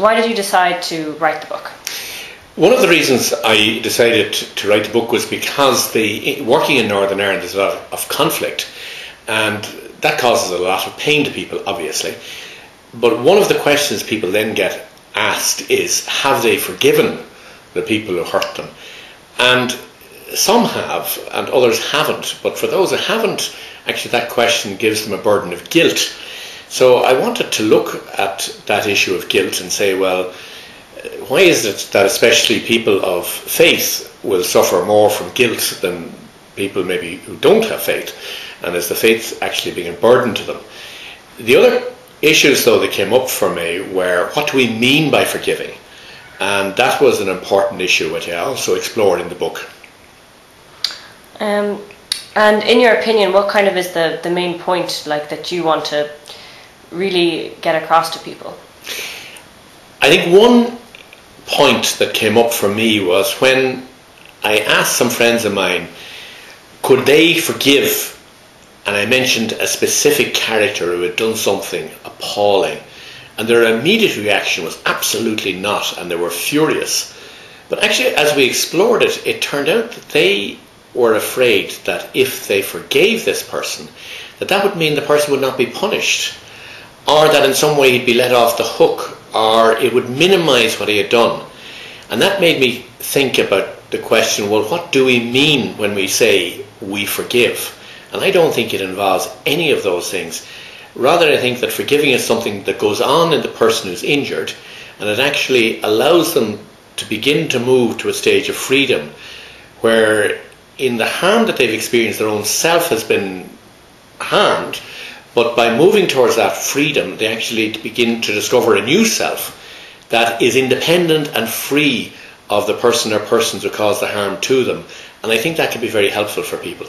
why did you decide to write the book? One of the reasons I decided to write the book was because working in Northern Ireland is a lot of conflict, and that causes a lot of pain to people, obviously. But one of the questions people then get asked is, have they forgiven the people who hurt them? And some have, and others haven't. But for those who haven't, actually that question gives them a burden of guilt. So I wanted to look at that issue of guilt and say, well, why is it that especially people of faith will suffer more from guilt than people maybe who don't have faith? And is the faith actually being a burden to them? The other issues, though, that came up for me were, what do we mean by forgiving? And that was an important issue which I also explored in the book. And in your opinion, what kind of is the main point that you want to really get across to people? I think one point that came up for me was when I asked some friends of mine, could they forgive? And I mentioned a specific character who had done something appalling. And their immediate reaction was absolutely not, and they were furious. But actually, as we explored it, it turned out that they were afraid that if they forgave this person, that would mean the person would not be punished, or that in some way he'd be let off the hook, or it would minimise what he had done. And that made me think about the question, well, what do we mean when we say we forgive? And I don't think it involves any of those things. Rather, I think that forgiving is something that goes on in the person who's injured, and it actually allows them to begin to move to a stage of freedom, where in the harm that they've experienced, their own self has been harmed, but by moving towards that freedom, they actually begin to discover a new self that is independent and free of the person or persons who caused the harm to them. And I think that can be very helpful for people.